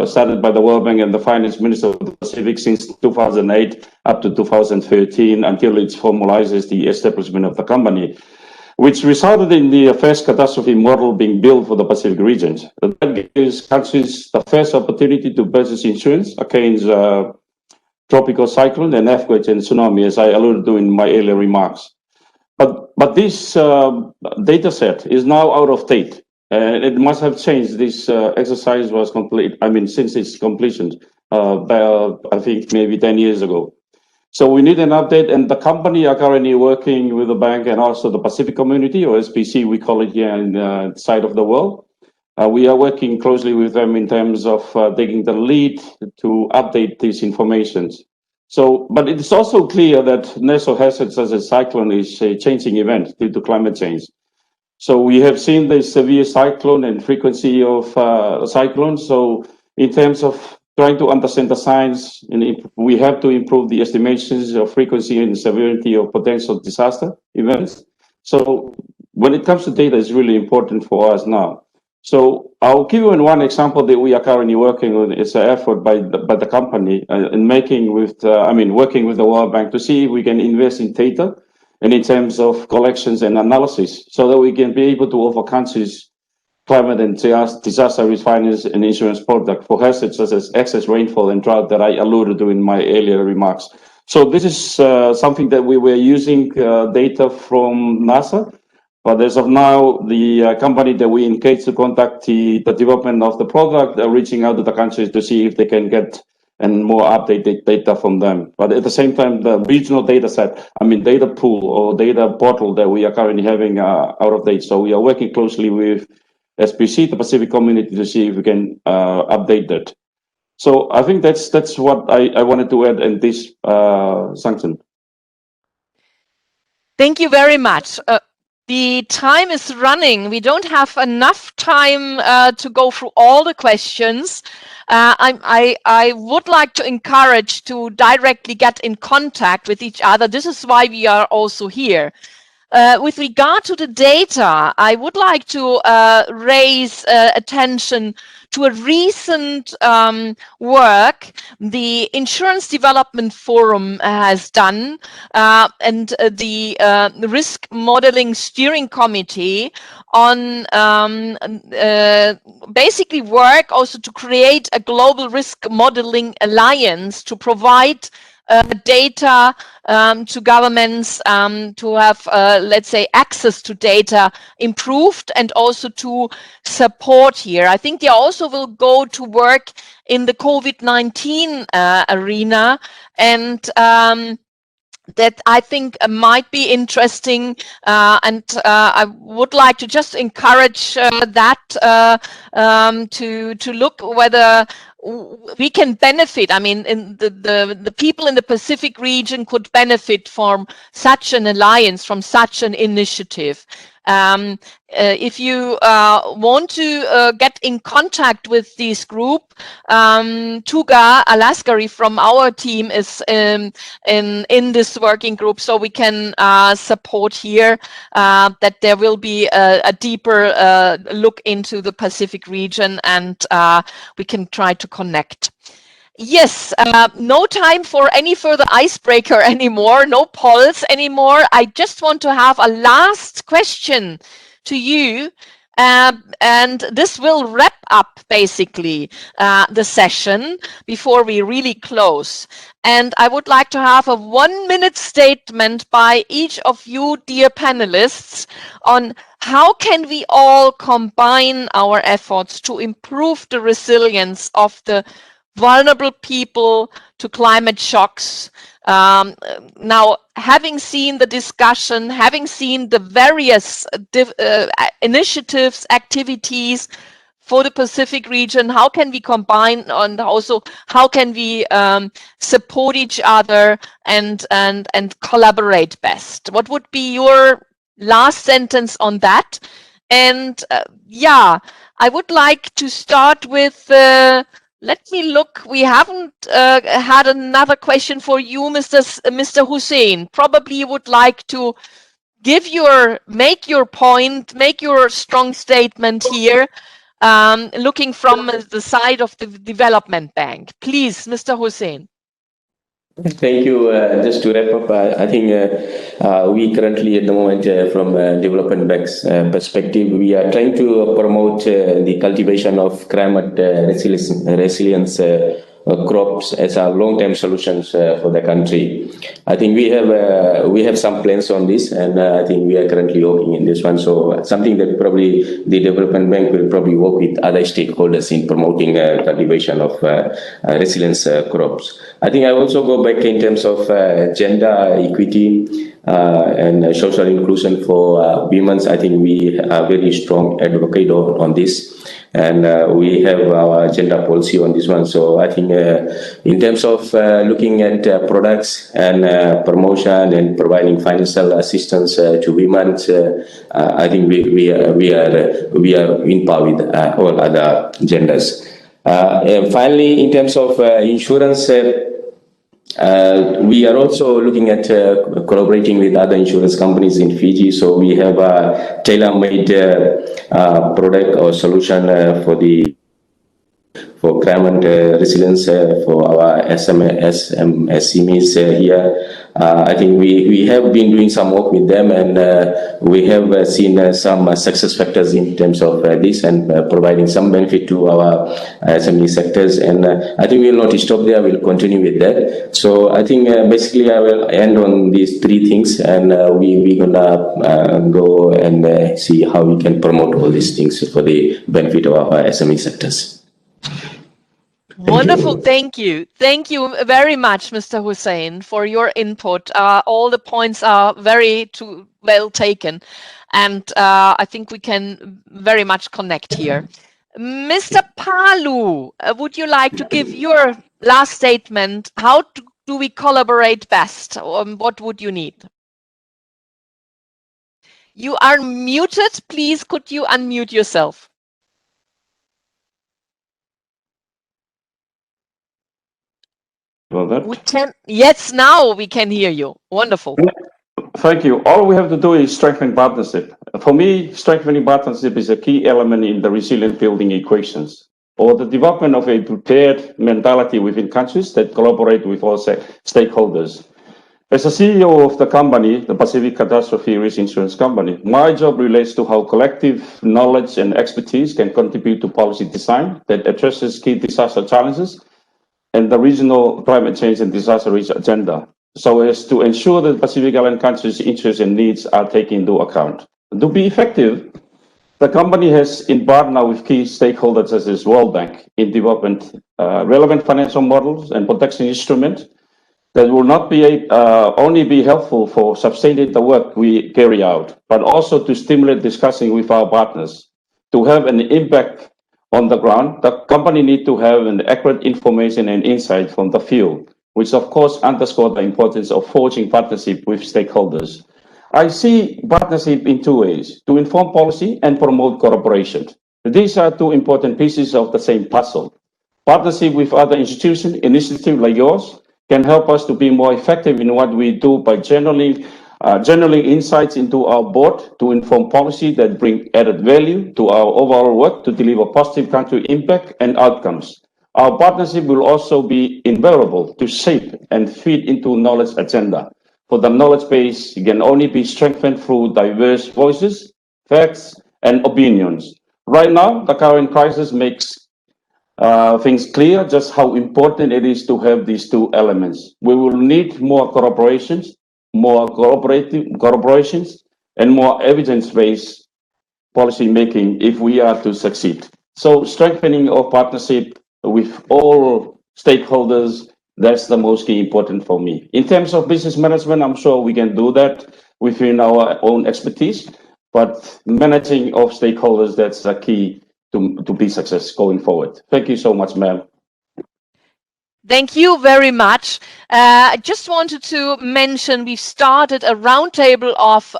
started by the World Bank and the Finance Minister of the Pacific since 2008 up to 2013 until it formalizes the establishment of the company, which resulted in the first catastrophe model being built for the Pacific regions. That gives countries the first opportunity to purchase insurance against tropical cyclone and earthquakes and tsunami, as I alluded to in my earlier remarks. But this data set is now out of date. It must have changed. This exercise was complete, I mean, since its completion, I think maybe 10 years ago. So we need an update, and the company are currently working with the bank and also the Pacific community, or SPC, we call it here in the side of the world. We are working closely with them in terms of taking the lead to update these informations. So, but it is also clear that natural hazards as a cyclone is a changing event due to climate change. So we have seen the severe cyclone and frequency of cyclones. So in terms of trying to understand the science, and we have to improve the estimations of frequency and severity of potential disaster events. So when it comes to data, it's really important for us now. So I'll give you one example that we are currently working on. It's an effort by the company in working with the World Bank to see if we can invest in data and in terms of collections and analysis so that we can be able to offer countries climate and disaster risk finance and insurance product for hazards such as excess rainfall and drought that I alluded to in my earlier remarks. So this is something that we were using data from NASA. But as of now, the company that we engaged to conduct the development of the product are reaching out to the countries to see if they can get and more updated data from them. But at the same time, the regional data set, data pool or data portal that we are currently having out of date. So we are working closely with SPC, the Pacific community, to see if we can update that. So I think that's what I wanted to add in this sanction. Thank you very much. The time is running. We don't have enough time to go through all the questions. I would like to encourage to directly get in contact with each other. This is why we are also here. With regard to the data, I would like to raise attention to a recent work the Insurance Development Forum has done and the Risk Modeling Steering Committee on basically work also to create a global risk modeling alliance to provide data to governments to have, let's say, access to data improved and also to support here. I think they also will go to work in the COVID-19 arena, and that I think might be interesting, and I would like to just encourage that to look whether we can benefit. I mean, in the people in the Pacific region could benefit from such an alliance, from such an initiative. If you want to get in contact with this group, Tuga Alaskari from our team is in this working group, so we can support here that there will be a deeper look into the Pacific region, and we can try to connect. Yes, no time for any further icebreaker anymore, no polls anymore. I just want to have a last question to you, and this will wrap up basically the session before we really close. And I would like to have a 1-minute statement by each of you, dear panelists, on how can we all combine our efforts to improve the resilience of the vulnerable people to climate shocks. Now, having seen the discussion, having seen the various initiatives, activities for the Pacific region? How can we combine, and also how can we support each other and collaborate best? What would be your last sentence on that? And yeah, I would like to start with, let me look. We haven't had another question for you, Mr. Hussein. Probably you would like to make your point, make your strong statement here, looking from the side of the development bank. Please, Mr. Hussein. Thank you. Just to wrap up, I think we currently at the moment, from development bank's perspective, we are trying to promote the cultivation of climate resilience crops as our long-term solutions for the country. I think we have some plans on this, and I think we are currently working in this one. So something that probably the development bank will probably work with other stakeholders in promoting cultivation of resilience crops. I think I also go back in terms of gender equity and social inclusion for women. I think we are very strong advocate on this, and we have our gender policy on this one. So I think in terms of looking at products and promotion and providing financial assistance to women, I think we are in par with all other genders. And finally, in terms of insurance, we are also looking at collaborating with other insurance companies in Fiji. So we have a tailor-made product or solution for climate resilience for our SMEs here. I think we have been doing some work with them, and we have seen some success factors in terms of this, and providing some benefit to our SME sectors. And I think we will not stop there. We'll continue with that. So I think basically I will end on these three things, and we're gonna go and see how we can promote all these things for the benefit of our SME sectors. Wonderful. Thank you. Thank you very much, Mr. Hussein, for your input. All the points are very well taken, and I think we can very much connect here. Mr. Palu, would you like to give your last statement? How do we collaborate best? What would you need? You are muted. Please, could you unmute yourself? Yes, now we can hear you. Wonderful. Thank you. All we have to do is strengthen partnership. For me, strengthening partnership is a key element in the resilient building equations, or the development of a prepared mentality within countries that collaborate with all stakeholders. As a CEO of the company, the Pacific Catastrophe Risk Insurance Company, my job relates to how collective knowledge and expertise can contribute to policy design that addresses key disaster challenges and the regional climate change and disaster risk agenda, so as to ensure that Pacific Island countries' interests and needs are taken into account. To be effective, the company has embarked now with key stakeholders such as World Bank in development relevant financial models and protection instruments that will not be only be helpful for sustaining the work we carry out, but also to stimulate discussing with our partners. To have an impact on the ground, the company needs to have an accurate information and insight from the field, which of course underscores the importance of forging partnership with stakeholders. I see partnership in two ways: to inform policy and promote cooperation. These are two important pieces of the same puzzle. Partnership with other institutions, initiatives like yours, can help us to be more effective in what we do by channeling insights into our board to inform policy that bring added value to our overall work to deliver positive country impact and outcomes. Our partnership will also be invaluable to shape and feed into knowledge agenda. For the knowledge base, it can only be strengthened through diverse voices, facts, and opinions. Right now, the current crisis makes things clear just how important it is to have these two elements. We will need more collaborations, and more evidence-based policy making if we are to succeed. So strengthening our partnership with all stakeholders, that's the most key important for me. In terms of business management, I'm sure we can do that within our own expertise, but managing of stakeholders, that's a key to be success going forward. Thank you so much, ma'am. Thank you very much. I just wanted to mention we've started a roundtable of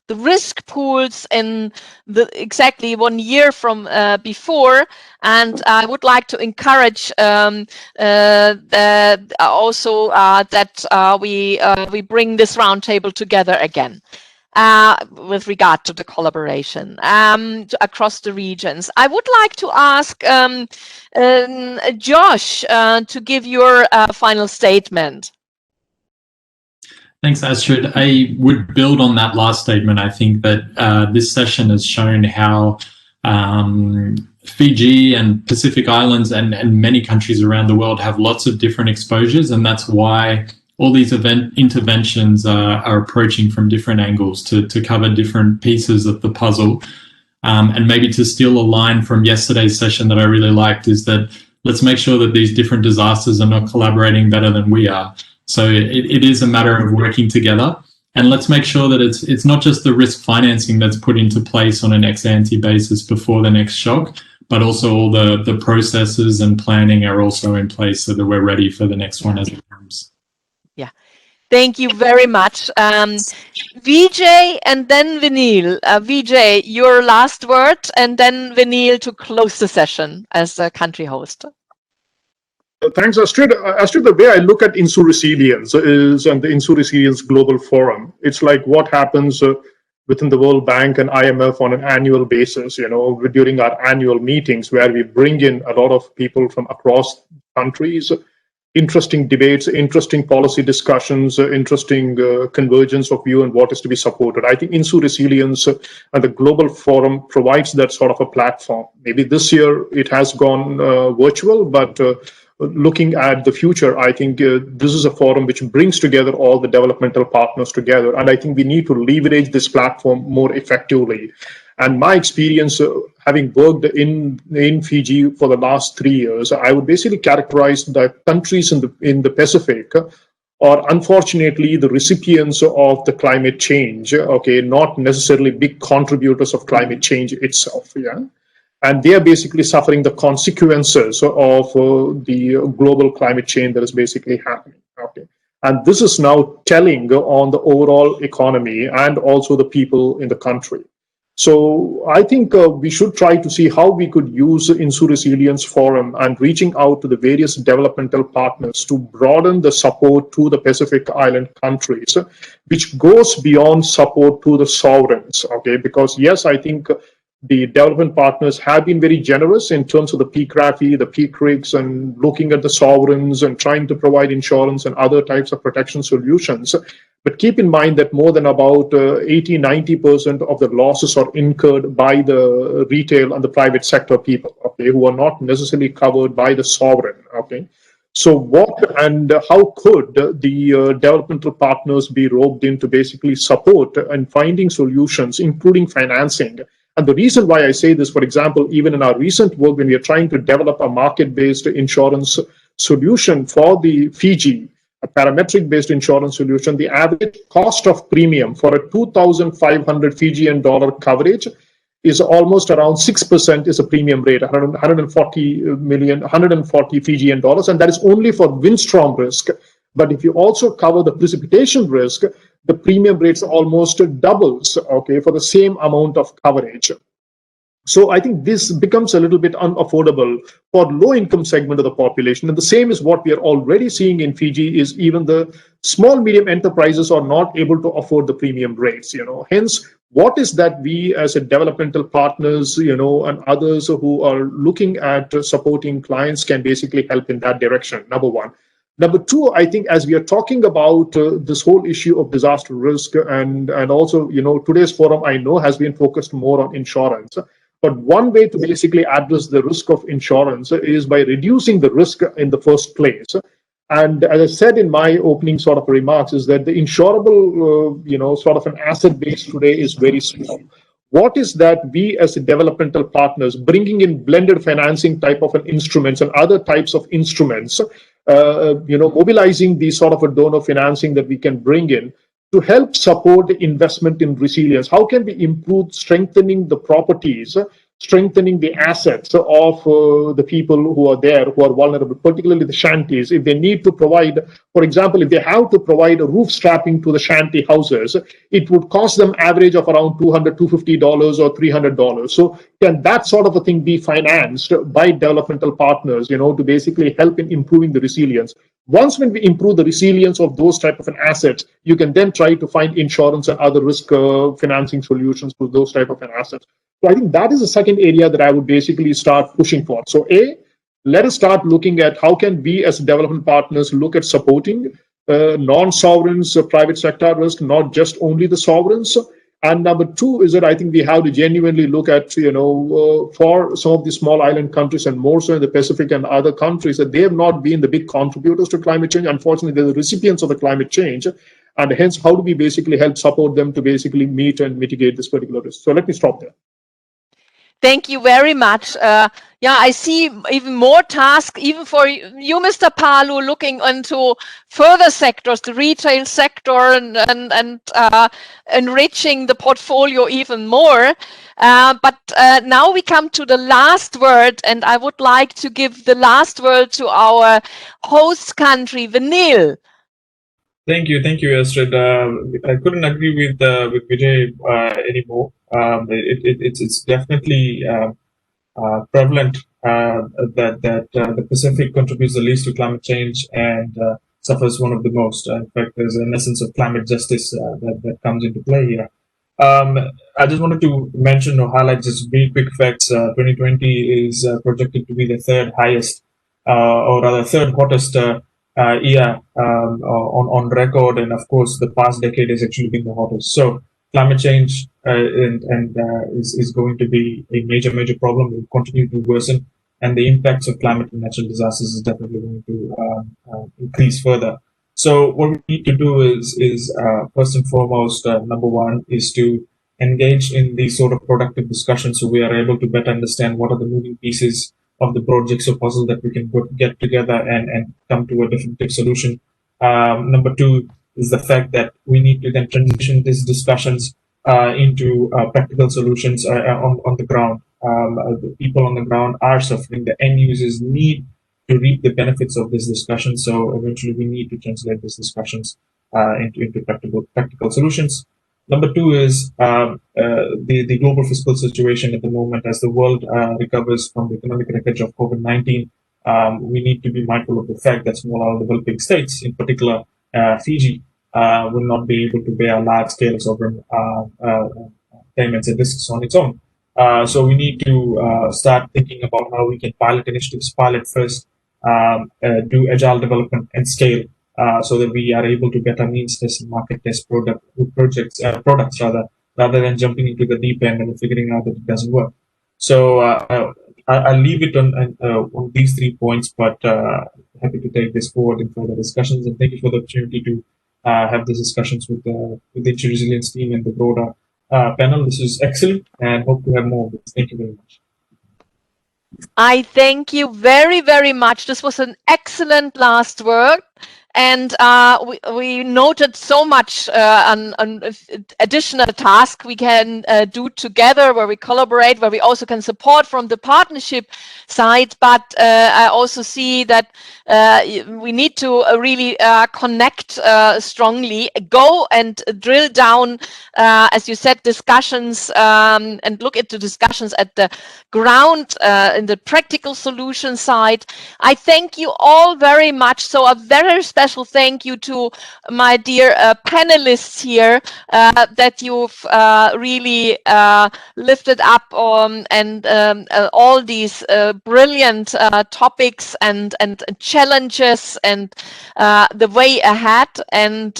the risk pools in exactly 1 year from before, and I would like to encourage also that we bring this roundtable together again. With regard to the collaboration across the regions. I would like to ask Josh to give your final statement. Thanks, Astrid. I would build on that last statement. I think that this session has shown how Fiji and Pacific Islands and many countries around the world have lots of different exposures, and that's why all these interventions are approaching from different angles to cover different pieces of the puzzle. And maybe to steal a line from yesterday's session that I really liked is that let's make sure that these different disasters are not collaborating better than we are. So it is a matter of working together. And let's make sure that it's not just the risk financing that's put into place on an ex-ante basis before the next shock, but also all the processes and planning are also in place so that we're ready for the next one as it comes. Thank you very much. Vijay and then Vinil. Vijay, your last word, and then Vinil to close the session as a country host. Thanks, Astrid. Astrid, the way I look at InsuResilience and the InsuResilience Global Forum, it's like what happens within the World Bank and IMF on an annual basis, during our annual meetings where we bring in a lot of people from across countries, interesting debates, interesting policy discussions, interesting convergence of view and what is to be supported. I think InsuResilience and the Global Forum provides that sort of a platform. Maybe this year it has gone virtual, but looking at the future, I think this is a forum which brings together all the developmental partners together. And I think we need to leverage this platform more effectively. And my experience, having worked in Fiji for the last 3 years, I would basically characterize the countries in the Pacific are unfortunately the recipients of the climate change, not necessarily big contributors of climate change itself, And they are basically suffering the consequences of the global climate change that is basically happening, And this is now telling on the overall economy and also the people in the country. So I think we should try to see how we could use the InsuResilience Forum and reaching out to the various developmental partners to broaden the support to the Pacific Island countries, which goes beyond support to the sovereigns, because yes, I think the development partners have been very generous in terms of the PCRAFI, the PCRIGs, and looking at the sovereigns and trying to provide insurance and other types of protection solutions. But keep in mind that more than about 80-90% of the losses are incurred by the retail and the private sector people, who are not necessarily covered by the sovereign, So what and how could the developmental partners be roped in to basically support and finding solutions, including financing? And the reason why I say this, for example, even in our recent work, when we are trying to develop a market-based insurance solution for the Fiji, a parametric-based insurance solution, the average cost of premium for a 2,500 Fijian dollar coverage is almost around 6% is a premium rate, 140 Fijian dollars, and that is only for windstorm risk. But if you also cover the precipitation risk, the premium rates almost doubles, for the same amount of coverage. So I think this becomes a little bit unaffordable for low-income segment of the population. And the same is what we are already seeing in Fiji is even the small, medium enterprises are not able to afford the premium rates, Hence, what is that we as a developmental partners, and others who are looking at supporting clients can basically help in that direction, number one. Number two, I think as we are talking about this whole issue of disaster risk and also, today's forum, I know, has been focused more on insurance. But one way to basically address the risk of insurance is by reducing the risk in the first place. And as I said in my opening sort of remarks, is that the insurable, sort of an asset base today is very small. What is that we as developmental partners bringing in blended financing type of an instruments and other types of instruments, mobilizing these sort of a donor financing that we can bring in to help support the investment in resilience? How can we improve strengthening the properties strengthening the assets of the people who are there, who are vulnerable, particularly the shanties. If they need to provide, for example, if they have to provide a roof strapping to the shanty houses, it would cost them average of around $200, $250 or $300. So can that sort of a thing be financed by developmental partners, to basically help in improving the resilience? Once when we improve the resilience of those type of an assets, you can then try to find insurance and other risk financing solutions for those type of an assets. So I think that is the second area that I would basically start pushing for. So let us start looking at how can we as development partners look at supporting non-sovereigns, private sector risk, not just only the sovereigns. And number two is that I think we have to genuinely look at, for some of the small island countries and more so in the Pacific and other countries, that they have not been the big contributors to climate change. Unfortunately, they're the recipients of the climate change. And hence, how do we basically help support them to basically meet and mitigate this particular risk? So let me stop there. Thank you very much. Yeah, I see even more tasks, even for you, Mr. Palu, looking into further sectors, the retail sector, and enriching the portfolio even more. But now we come to the last word, and I would like to give the last word to our host country, Vanil. Thank you, Astrid. I couldn't agree with Vijay anymore. It's definitely prevalent that the Pacific contributes the least to climate change and suffers one of the most. In fact, there's an essence of climate justice that comes into play here. I just wanted to mention or highlight just very quick facts. 2020 is projected to be the third highest, or rather third hottest year on record, and of course the past decade has actually been the hottest. So climate change is going to be a major problem. It will continue to worsen, and the impacts of climate and natural disasters is definitely going to increase further. So what we need to do is first and foremost, number one is to engage in these sort of productive discussions, so we are able to better understand what are the moving pieces of the projects or puzzle that we can get together and come to a definitive solution. Number two is the fact that we need to then transition these discussions into practical solutions on the ground. The people on the ground are suffering. The end users need to reap the benefits of this discussion. So eventually we need to translate these discussions into practical solutions. Number two is the global fiscal situation at the moment. As the world recovers from the economic wreckage of COVID-19, we need to be mindful of the fact that smaller developing states, in particular Fiji, will not be able to bear large-scale sovereign payments and risks on its own. So we need to start thinking about how we can pilot initiatives, pilot first, do agile development and scale, so that we are able to better means test and market test products rather than jumping into the deep end and figuring out that it doesn't work. So I'll leave it on these 3 points, but happy to take this forward in further discussions. And thank you for the opportunity to have these discussions with the InsuResilience team and the broader panel. This is excellent, and hope to have more of this. Thank you very much. I thank you very, very much. This was an excellent last word. And we noted so much on additional tasks we can do together, where we collaborate, where we also can support from the partnership side. But I also see that we need to really connect strongly, go and drill down, as you said, discussions, and look into discussions at the ground in the practical solution side. I thank you all very much. So a very special thank you to my dear panelists here that you've really lifted up on, and all these brilliant topics and challenges and the way ahead. And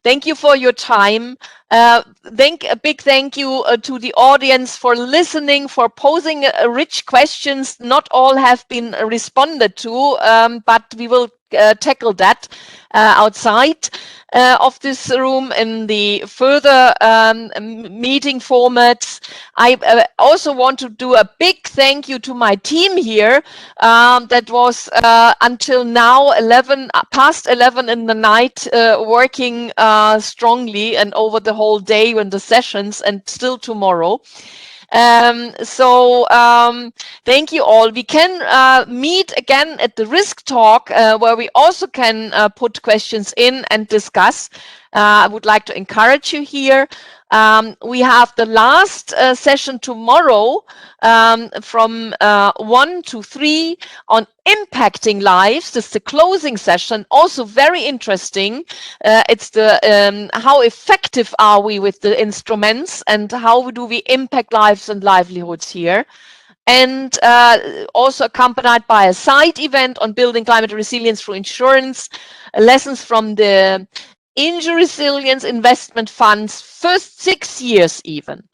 thank you for your time. A big thank you to the audience for listening, for posing rich questions. Not all have been responded to, but we will tackle that outside of this room in the further meeting formats. I also want to do a big thank you to my team here that was until now past 11 in the night working strongly, and over the whole day and the sessions, and still tomorrow. Thank you all. We can meet again at the Risk Talk, where we also can put questions in and discuss. I would like to encourage you here. We have the last session tomorrow from 1 to 3 on impacting lives. This is the closing session, also very interesting. It's the how effective are we with the instruments and how do we impact lives and livelihoods here. And also accompanied by a side event on building climate resilience through insurance, lessons from the InsuResilience investment fund's first 6 years even.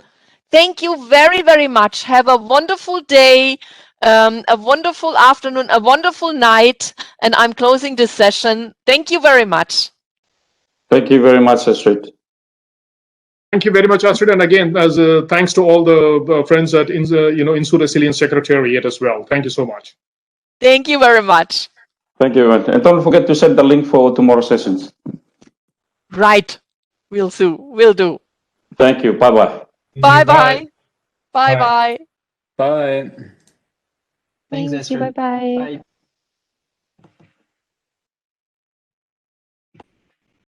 Thank you very, very much. Have a wonderful day, a wonderful afternoon, a wonderful night, and I'm closing this session. Thank you very much. Thank you very much, Astrid. Thank you very much, Astrid. And again, as thanks to all the friends at InsuResilience Secretariat as well. Thank you so much. Thank you very much. Thank you. And don't forget to send the link for tomorrow's sessions. Right. Will do. Thank you. Bye-bye. Bye-bye. Bye-bye. Bye. Thanks, Thank you. Astrid. Bye-bye. Bye.